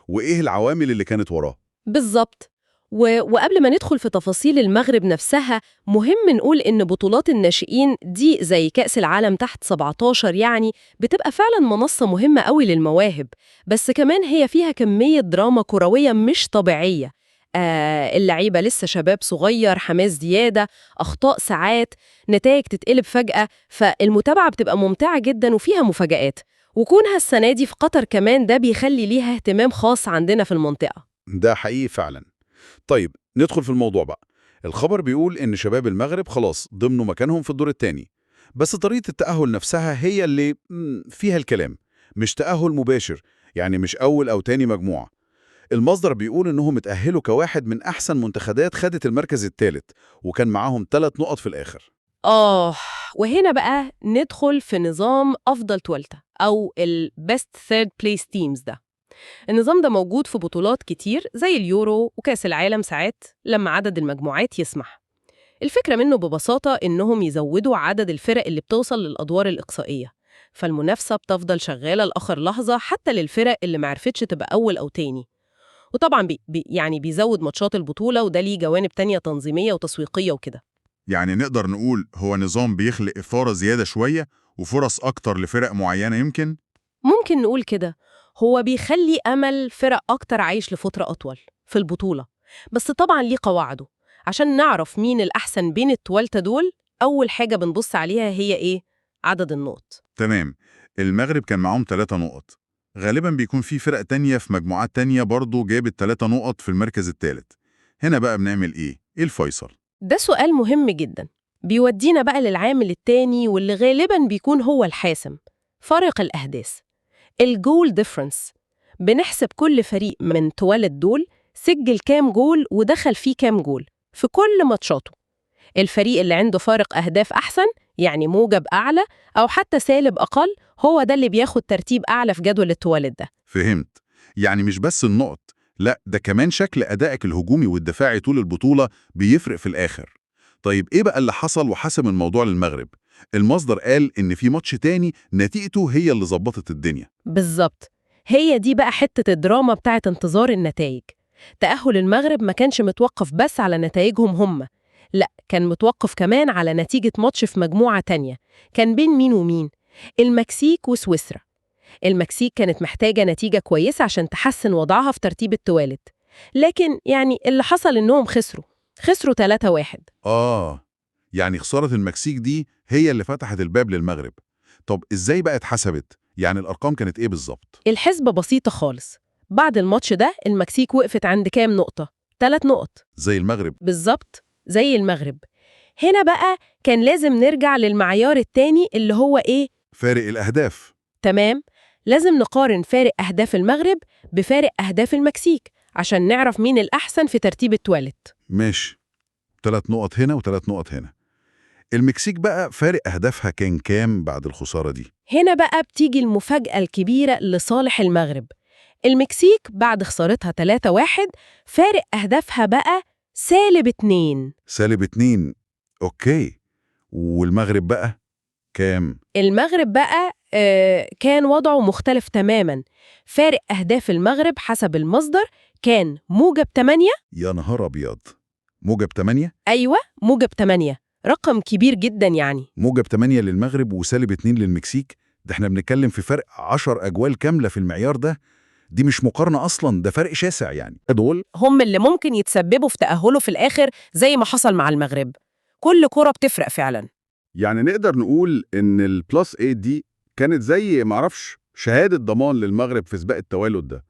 وإيه العوامل اللي كانت وراه؟ بالظبط. وقبل ما ندخل في تفاصيل المغرب نفسها، مهم نقول إن بطولات الناشئين دي زي كأس العالم تحت 17 يعني بتبقى فعلا منصة مهمة قوي للمواهب، بس كمان هي فيها كمية دراما كروية مش طبيعية. اللعيبة لسه شباب صغير، حماس زيادة، أخطاء ساعات، نتائج تتقلب فجأة، فالمتابعة بتبقى ممتعة جدا وفيها مفاجآت. وكونها السنة دي في قطر كمان ده بيخلي ليها اهتمام خاص عندنا في المنطقة. ده حقيقي فعلا. طيب ندخل في الموضوع بقى. الخبر بيقول إن شباب المغرب خلاص ضمنوا مكانهم في الدور الثاني، بس طريقة التأهل نفسها هي اللي فيها الكلام، مش تأهل مباشر، يعني مش أول أو تاني مجموعة. المصدر بيقول إنهم اتأهلوا كواحد من أحسن منتخبات خدت المركز الثالث، وكان معاهم 3 نقط في الآخر. وهنا بقى ندخل في نظام أفضل توالتة أو ال Best Third Place Teams ده. النظام ده موجود في بطولات كتير زي اليورو وكأس العالم ساعات لما عدد المجموعات يسمح. الفكرة منه ببساطة إنهم يزودوا عدد الفرق اللي بتوصل للأدوار الإقصائية، فالمنافسة بتفضل شغالة لآخر لحظة حتى للفرق اللي معرفتش تبقى أول أو تاني. وطبعا يعني بيزود ماتشات البطولة، وده ليه جوانب تانية تنظيمية وتسويقية وكده. يعني نقدر نقول هو نظام بيخلق إثارة زيادة شوية وفرص أكتر لفرق معينة يمكن؟ ممكن نقول كده. هو بيخلي أمل فرق أكتر عايش لفترة أطول في البطولة، بس طبعا ليه قواعده. عشان نعرف مين الأحسن بين التوالتة دول، أول حاجة بنبص عليها هي إيه؟ عدد النقط. تمام. المغرب كان معاهم 3 نقط. غالبا بيكون في فرق تانية في مجموعات تانية برضو جابت 3 نقط في المركز الثالث. هنا بقى بنعمل إيه؟ إيه الفيصل؟ ده سؤال مهم جدا، بيودينا بقى للعامل التاني واللي غالبا بيكون هو الحاسم: فارق الأهداف، الجول ديفرنس. بنحسب كل فريق من توالت دول سجل كام جول ودخل فيه كام جول في كل ماتشاته. الفريق اللي عنده فارق أهداف أحسن، يعني موجب أعلى أو حتى سالب أقل، هو ده اللي بياخد ترتيب أعلى في جدول التوالت ده. فهمت. يعني مش بس النقط، لا ده كمان شكل أدائك الهجومي والدفاعي طول البطولة بيفرق في الآخر. طيب إيه بقى اللي حصل وحسم الموضوع للمغرب؟ المصدر قال إن في ماتش تاني نتيجته هي اللي ظبطت الدنيا. بالظبط. هي دي بقى حتة الدراما بتاعت انتظار النتائج. تأهل المغرب ما كانش متوقف بس على نتائجهم هم، لا، كان متوقف كمان على نتيجة ماتش في مجموعة تانية. كان بين مين ومين؟ المكسيك وسويسرا. المكسيك كانت محتاجة نتيجة كويسة عشان تحسن وضعها في ترتيب التوالت، لكن يعني اللي حصل إنهم خسروا 3-1. يعني خسارة المكسيك دي هي اللي فتحت الباب للمغرب. طب إزاي بقى اتحسبت؟ يعني الأرقام كانت إيه بالظبط؟ الحسبة بسيطة خالص. بعد الماتش ده المكسيك وقفت عند كام نقطة؟ 3 نقط. زي المغرب. بالظبط زي المغرب. هنا بقى كان لازم نرجع للمعيار التاني اللي هو إيه؟ فارق الأهداف. تمام، لازم نقارن فارق أهداف المغرب بفارق أهداف المكسيك عشان نعرف مين الأحسن في ترتيب التوالت. ماشي. 3 نقط هنا و3 نقط هنا. المكسيك بقى فارق أهدافها كان كام بعد الخسارة دي؟ هنا بقى بتيجي المفاجأة الكبيرة لصالح المغرب. المكسيك بعد خسارتها 3-1 فارق أهدافها بقى -2. -2. أوكي. والمغرب بقى كام؟ المغرب بقى كان وضعه مختلف تماماً. فارق أهداف المغرب حسب المصدر كان -8. يا نهار أبيض. -8؟ أيوة، -8، رقم كبير جدا يعني. -8 للمغرب و2 للمكسيك. ده احنا بنتكلم في فرق 10 أجوال كاملة في المعيار ده. دي مش مقارنة أصلا، ده فرق شاسع يعني. دول هم اللي ممكن يتسببوا في تأهله في الآخر زي ما حصل مع المغرب. كل كرة بتفرق فعلا. يعني نقدر نقول إن البلس 8 دي كانت زي معرفش شهادة ضمان للمغرب في سباق التوالد ده.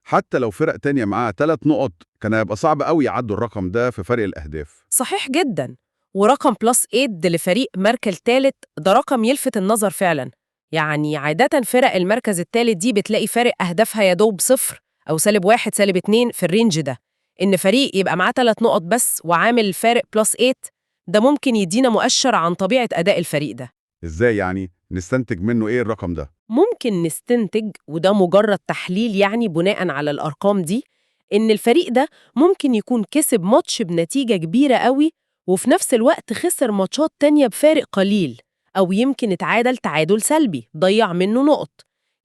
حتى لو فرق تانية معاها 3 نقط كان هيبقى صعب قوي يعدوا الرقم ده في فرق الأهداف. صحيح جدا. ورقم +8 لفريق مركز ثالث ده رقم يلفت النظر فعلا. يعني عادة فرق المركز الثالث دي بتلاقي فارق أهدافها يدوب 0 أو -1 -2 في الرينج ده. إن فريق يبقى معاه 3 نقط بس وعامل فارق +8، ده ممكن يدينا مؤشر عن طبيعة أداء الفريق ده. إزاي يعني؟ نستنتج منه إيه الرقم ده؟ ممكن نستنتج، وده مجرد تحليل يعني بناء على الأرقام دي، إن الفريق ده ممكن يكون كسب ماتش بنتيجة كبيرة قوي وفي نفس الوقت خسر ماتشات تانية بفارق قليل، أو يمكن اتعادل تعادل سلبي ضيع منه نقط.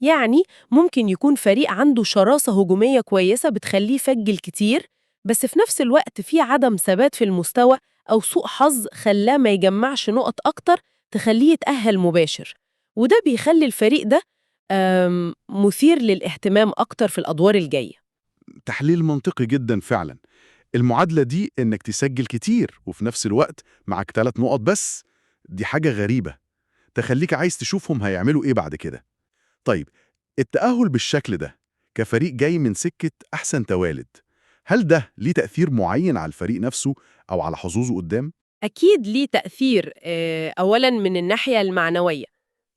يعني ممكن يكون فريق عنده شراسة هجومية كويسة بتخليه يسجل كتير، بس في نفس الوقت في عدم ثبات في المستوى أو سوء حظ خلاه ما يجمعش نقط أكتر تخليه يتأهل مباشر. وده بيخلي الفريق ده مثير للاهتمام أكتر في الأدوار الجاية. تحليل منطقي جدا فعلا. المعادلة دي إنك تسجل كتير وفي نفس الوقت معك 3 نقط بس، دي حاجة غريبة تخليك عايز تشوفهم هيعملوا إيه بعد كده. طيب، التأهل بالشكل ده كفريق جاي من سكة أحسن توالد، هل ده ليه تأثير معين على الفريق نفسه أو على حظوظه قدام؟ أكيد ليه تأثير. أولاً من الناحية المعنوية،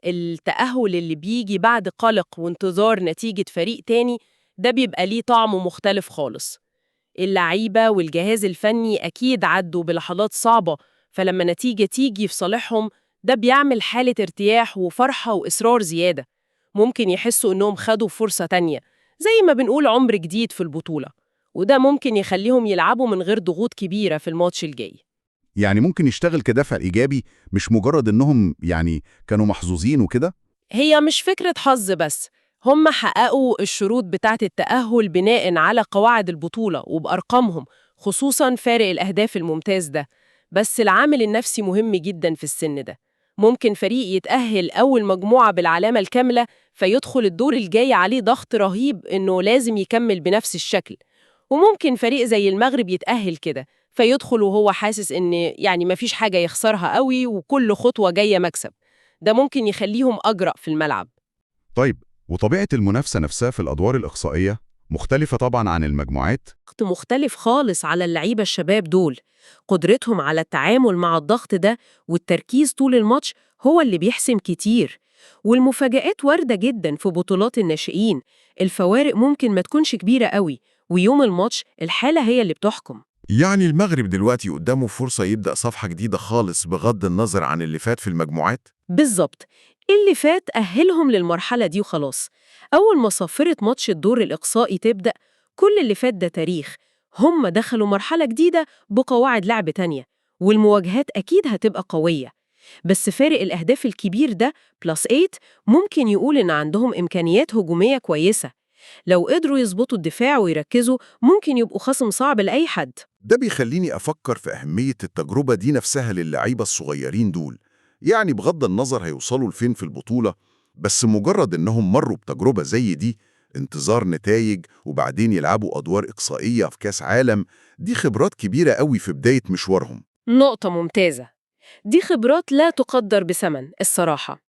التأهل اللي بيجي بعد قلق وانتظار نتيجة فريق تاني ده بيبقى ليه طعم مختلف خالص. اللعيبة والجهاز الفني أكيد عدوا بلحظات صعبة، فلما نتيجة تيجي في صالحهم ده بيعمل حالة ارتياح وفرحة وإصرار زيادة. ممكن يحسوا إنهم خدوا فرصة تانية، زي ما بنقول عمر جديد في البطولة، وده ممكن يخليهم يلعبوا من غير ضغوط كبيرة في الماتش الجاي. يعني ممكن يشتغل كدافع إيجابي، مش مجرد إنهم كانوا محظوظين وكده؟ هي مش فكرة حظ بس، هم حققوا الشروط بتاعة التأهل بناء على قواعد البطولة وبأرقامهم، خصوصاً فارق الأهداف الممتاز ده. بس العامل النفسي مهم جداً في السن ده. ممكن فريق يتأهل أول مجموعة بالعلامة الكاملة، فيدخل الدور الجاي عليه ضغط رهيب إنه لازم يكمل بنفس الشكل. وممكن فريق زي المغرب يتأهل كده، فيدخل وهو حاسس إن مفيش حاجة يخسرها قوي وكل خطوة جاية مكسب. ده ممكن يخليهم أجرأ في الملعب. طيب، وطبيعة المنافسة نفسها في الأدوار الإقصائية مختلفة طبعا عن المجموعات؟ ضغط مختلف خالص على اللعيبة الشباب دول. قدرتهم على التعامل مع الضغط ده والتركيز طول الماتش هو اللي بيحسم كتير. والمفاجآت واردة جدا في بطولات الناشئين. الفوارق ممكن ما تكونش كبيرة قوي، ويوم الماتش الحالة هي اللي بتحكم. يعني المغرب دلوقتي قدامه فرصة يبدأ صفحة جديدة خالص بغض النظر عن اللي فات في المجموعات؟ بالظبط، اللي فات أهلهم للمرحلة دي وخلاص. أول ما صفرة ماتش الدور الإقصائي تبدأ، كل اللي فات ده تاريخ. هم دخلوا مرحلة جديدة بقواعد لعب تانية، والمواجهات أكيد هتبقى قوية. بس فارق الأهداف الكبير ده بلس 8 ممكن يقول إن عندهم إمكانيات هجومية كويسة. لو قدروا يظبطوا الدفاع ويركزوا ممكن يبقوا خصم صعب لأي حد. ده بيخليني أفكر في أهمية التجربة دي نفسها للعيبة الصغيرين دول. يعني بغض النظر هيوصلوا لفين في البطولة، بس مجرد إنهم مروا بتجربة زي دي، انتظار نتائج وبعدين يلعبوا أدوار إقصائية في كاس عالم، دي خبرات كبيرة قوي في بداية مشوارهم. نقطة ممتازة. دي خبرات لا تقدر بثمن الصراحة.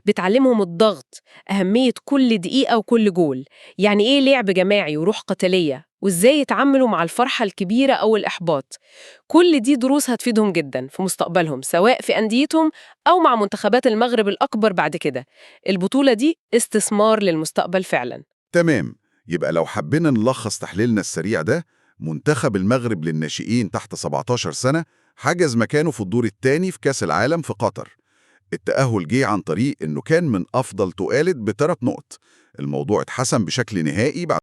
بتعلمهم الضغط، أهمية كل دقيقة وكل جول، يعني إيه لعب جماعي وروح قتالية، وإزاي يتعاملوا مع الفرحة الكبيرة أو الإحباط. كل دي دروس هتفيدهم جدا في مستقبلهم، سواء في أنديتهم أو مع منتخبات المغرب الأكبر بعد كده. البطولة دي استثمار للمستقبل فعلا. تمام. يبقى لو حبينا نلخص تحليلنا السريع ده، منتخب المغرب للناشئين تحت 17 سنة حجز مكانه في الدور الثاني في كاس العالم في قطر. التأهل جه عن طريق إنه كان من أفضل توالد ب3 نقط. الموضوع اتحسم بشكل نهائي بعد